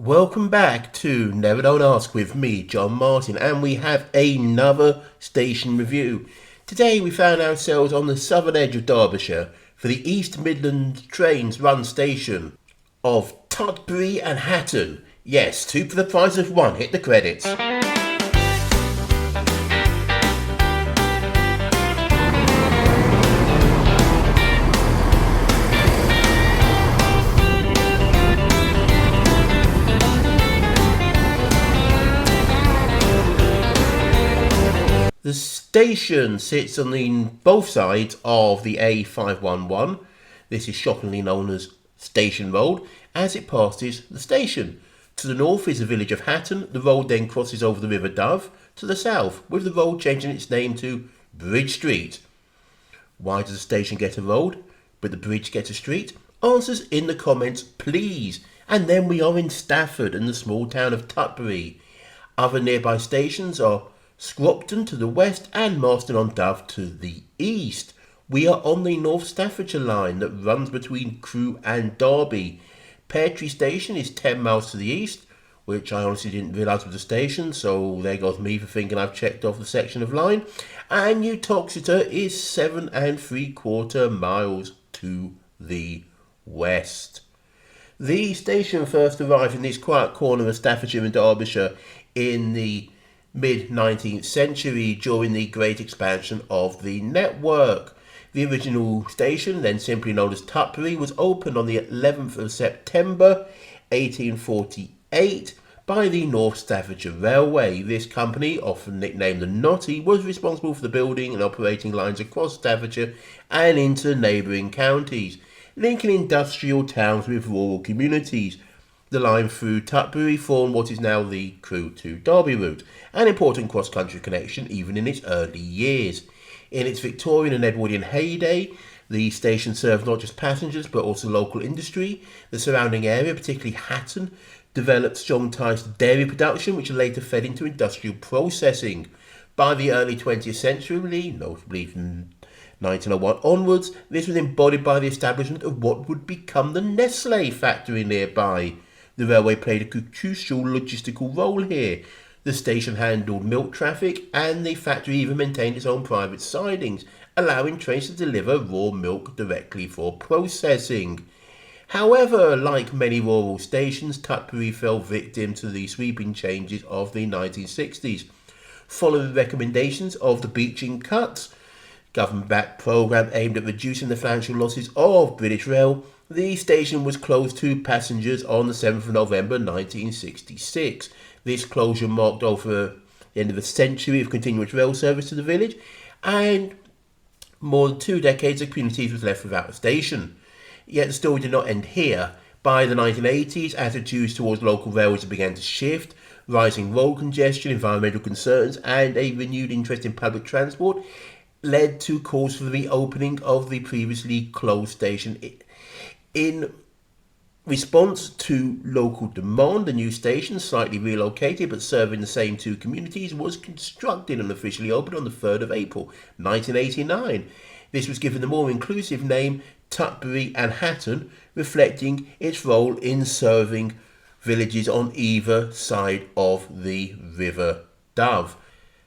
Welcome back to Never Don't Ask with me, John Martin, and we have another station review. Today we found ourselves on the southern edge of Derbyshire for the East Midlands Trains run station of Tutbury and Hatton. Yes, two for the price of one. Hit the credits. The station sits on both sides of the A511. This is shockingly known as Station Road, as it passes the station. To the north is the village of Hatton. The road then crosses over the River Dove to the south, with the road changing its name to Bridge Street. Why does the station get a road, but the bridge gets a street? Answers in the comments, please. And then we are in Stafford and the small town of Tutbury. Other nearby stations are Scropton to the west and Marston-on-Dove to the east. We are on the North Staffordshire line that runs between Crewe and Derby. Peartree Station is 10 miles to the east, which I honestly didn't realise was a station, so there goes me for thinking I've checked off the section of line. And Uttoxeter is 7 3/4 miles to the west. The station first arrived in this quiet corner of Staffordshire and Derbyshire in the mid-19th century during the great expansion of the network. The original station, then simply known as Tutbury, was opened on the 11th of September 1848 by the North Staffordshire Railway. This company, often nicknamed the Notty, was responsible for the building and operating lines across Staffordshire and into neighbouring counties, linking industrial towns with rural communities. The line through Tutbury formed what is now the Crewe to Derby route, an important cross-country connection even in its early years. In its Victorian and Edwardian heyday, the station served not just passengers but also local industry. The surrounding area, particularly Hatton, developed strong ties to dairy production, which later fed into industrial processing. By the early 20th century, notably from 1901 onwards, this was embodied by the establishment of what would become the Nestle factory nearby. The railway played a crucial logistical role here. The station handled milk traffic, and the factory even maintained its own private sidings, allowing trains to deliver raw milk directly for processing. However, like many rural stations, Tutbury fell victim to the sweeping changes of the 1960s. Following recommendations of the Beeching Cuts, government-backed programme aimed at reducing the financial losses of British Rail, the station was closed to passengers on the 7th of November 1966. This closure marked over the end of a century of continuous rail service to the village, and more than 2 decades the community was left without a station. Yet the story did not end here. By the 1980s, attitudes towards local railways began to shift. Rising road congestion, environmental concerns, and a renewed interest in public transport led to calls for the reopening of the previously closed station. In response to local demand, the new station, slightly relocated but serving the same two communities, was constructed and officially opened on the 3rd of April 1989. This was given the more inclusive name Tutbury and Hatton, reflecting its role in serving villages on either side of the River Dove.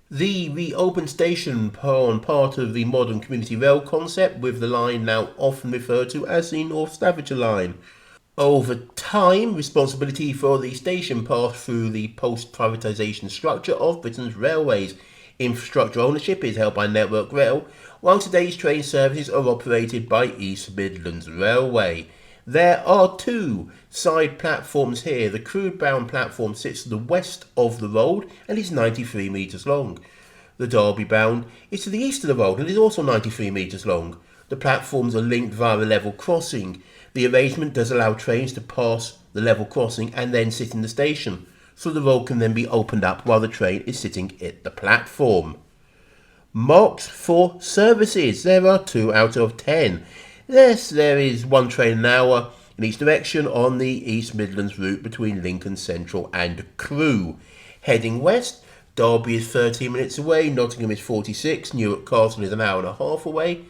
The reopened station formed part of the modern community rail concept, with the line now often referred to as the North Staffordshire line. Over time, responsibility for the station passed through the post-privatisation structure of Britain's railways. Infrastructure ownership is held by Network Rail, while today's train services are operated by East Midlands Railway. There are 2 side platforms here. The Crewe-bound platform sits to the west of the road and is 93 metres long. The Derby-bound is to the east of the road and is also 93 metres long. The platforms are linked via a level crossing. The arrangement does allow trains to pass the level crossing and then sit in the station, so the road can then be opened up while the train is sitting at the platform. Marks for services. There are 2 out of 10. Yes, there is 1 train an hour in each direction on the East Midlands route between Lincoln Central and Crewe. Heading west, Derby is 13 minutes away, Nottingham is 46, Newark Castle is an hour and a half away,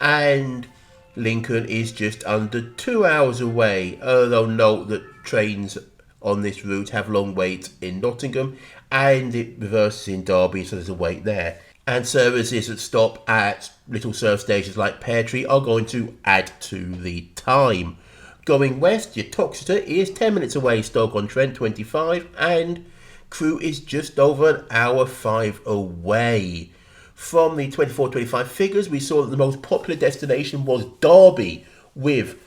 and Lincoln is just under 2 hours away, although note that trains on this route have long wait in Nottingham, and it reverses in Derby, so there's a wait there. And services that stop at little surf stations like Pear Tree are going to add to the time. Going west, your Toxeter is 10 minutes away, Stoke-on-Trent 25, and Crewe is just over an hour 5 away. From the 24-25 figures, we saw that the most popular destination was Derby, with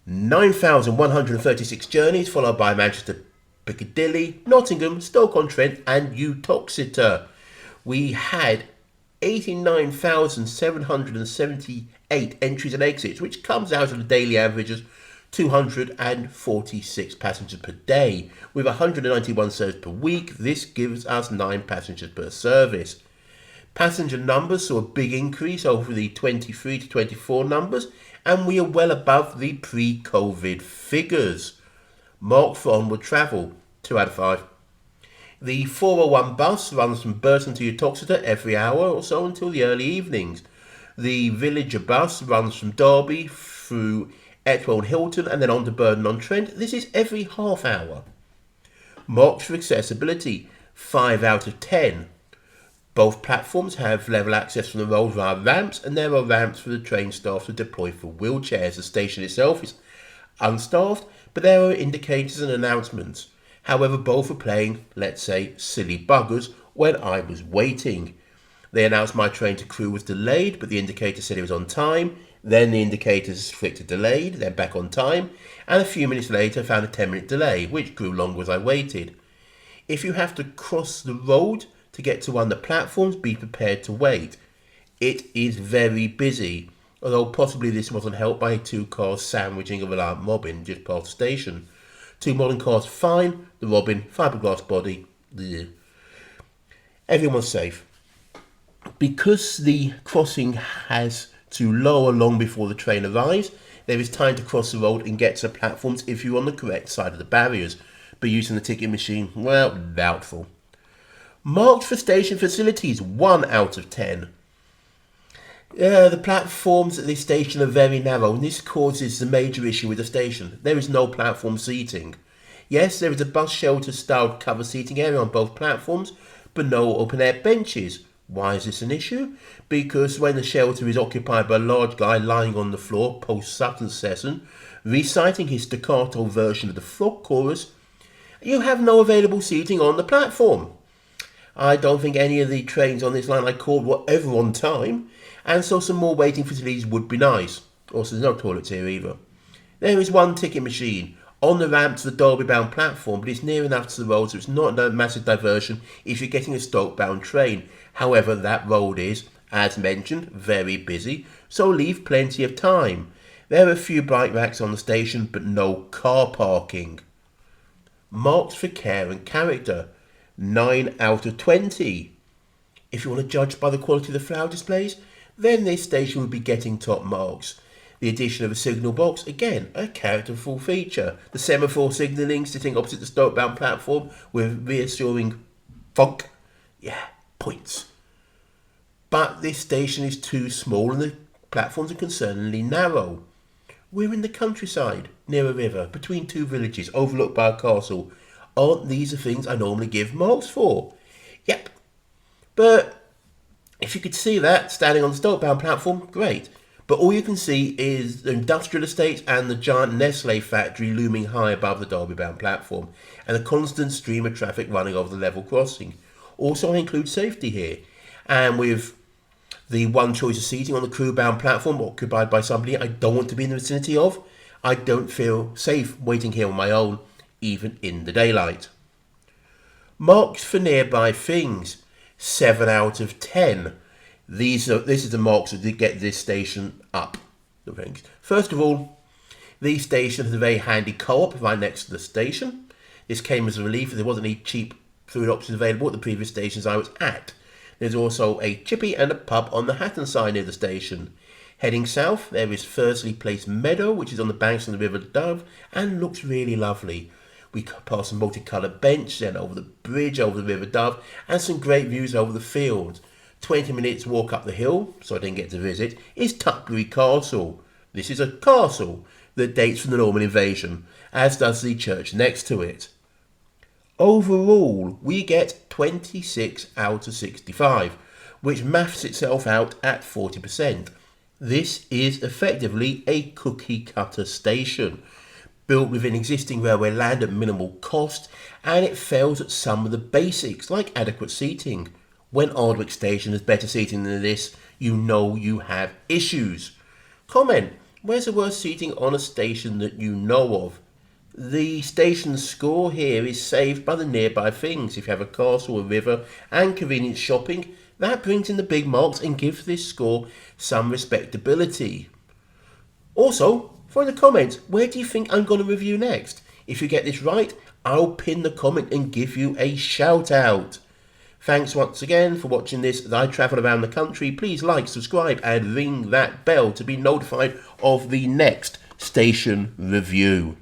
9,136 journeys, followed by Manchester Piccadilly, Nottingham, Stoke-on-Trent, and Uttoxeter. We had 89,778 entries and exits, which comes out of the daily average as 246 passengers per day. With 191 services per week, this gives us 9 passengers per service. Passenger numbers saw a big increase over the 23 to 24 numbers, and we are well above the pre-COVID figures. Marked for onward travel, 2 out of 5. The 401 bus runs from Burton to Uttoxeter every hour or so until the early evenings. The Villager bus runs from Derby through Etwell and Hilton and then on to Burton-on-Trent. This is every half hour. Marked for accessibility, 5 out of 10. Both platforms have level access from the road via ramps, and there are ramps for the train staff to deploy for wheelchairs. The station itself is unstaffed, but there are indicators and announcements. However, both are playing, let's say, silly buggers when I was waiting. They announced my train to Crewe was delayed, but the indicator said it was on time. Then the indicators flicked to delayed, then back on time, and a few minutes later found a 10-minute delay, which grew longer as I waited. If you have to cross the road to get to one of the platforms, be prepared to wait. It is very busy, although possibly this wasn't helped by 2 cars sandwiching a reliant mobbing just past the station. 2 modern cars fine, the Robin, fiberglass body, bleh. Everyone's safe. Because the crossing has to lower long before the train arrives, there is time to cross the road and get to the platforms if you're on the correct side of the barriers. But using the ticket machine, well, doubtful. Marked for station facilities, 1 out of 10. The platforms at this station are very narrow, and this causes the major issue with the station. There is no platform seating. Yes, there is a bus shelter styled cover seating area on both platforms, but no open air benches. Why is this an issue? Because when the shelter is occupied by a large guy lying on the floor post-Sutton session, reciting his staccato version of the frog chorus, you have no available seating on the platform. I don't think any of the trains on this line I called were ever on time, and so some more waiting facilities would be nice. Also, there's no toilets here either. There is one ticket machine on the ramp to the Derby-bound platform, but it's near enough to the road so it's not a massive diversion if you're getting a Stoke-bound train. However, that road is, as mentioned, very busy, so leave plenty of time. There are a few bike racks on the station, but no car parking. Marked for care and character, 9 out of 20. If you want to judge by the quality of the flower displays, then this station would be getting top marks. The addition of a signal box, again, a characterful feature. The semaphore signalling sitting opposite the Stoke-bound platform with reassuring funk, yeah, points. But this station is too small and the platforms are concerningly narrow. We're in the countryside, near a river, between 2 villages, overlooked by a castle. Aren't these the things I normally give marks for? Yep. But if you could see that standing on the Stoke-bound platform, great. But all you can see is the industrial estates and the giant Nestle factory looming high above the Derby-bound platform, and a constant stream of traffic running over the level crossing. Also, I include safety here, and with the one choice of seating on the Crewe-bound platform occupied by somebody I don't want to be in the vicinity of, I don't feel safe waiting here on my own, even in the daylight. Marks for nearby things, 7 out of 10. This is the marks that get this station up the ranks. First of all, the station has a very handy co-op right next to the station. This came as a relief as there wasn't any cheap food options available at the previous stations I was at. There's also a chippy and a pub on the Hatton side near the station. Heading south, there is Thursley Place Meadow, which is on the banks of the River Dove and looks really lovely. We pass a multicoloured bench, then over the bridge over the River Dove, and some great views over the fields. 20 minutes walk up the hill, so I didn't get to visit, is Tutbury Castle. This is a castle that dates from the Norman invasion, as does the church next to it. Overall, we get 26 out of 65, which maths itself out at 40%. This is effectively a cookie cutter station, built within existing railway land at minimal cost, and it fails at some of the basics like adequate seating. When Ardwick Station has better seating than this, you know you have issues. Comment, where's the worst seating on a station that you know of? The station's score here is saved by the nearby things. If you have a castle, a river, and convenience shopping, that brings in the big marks and gives this score some respectability. Also, throw in the comments, where do you think I'm going to review next? If you get this right, I'll pin the comment and give you a shout out. Thanks once again for watching this as I travel around the country. Please like, subscribe, and ring that bell to be notified of the next station review.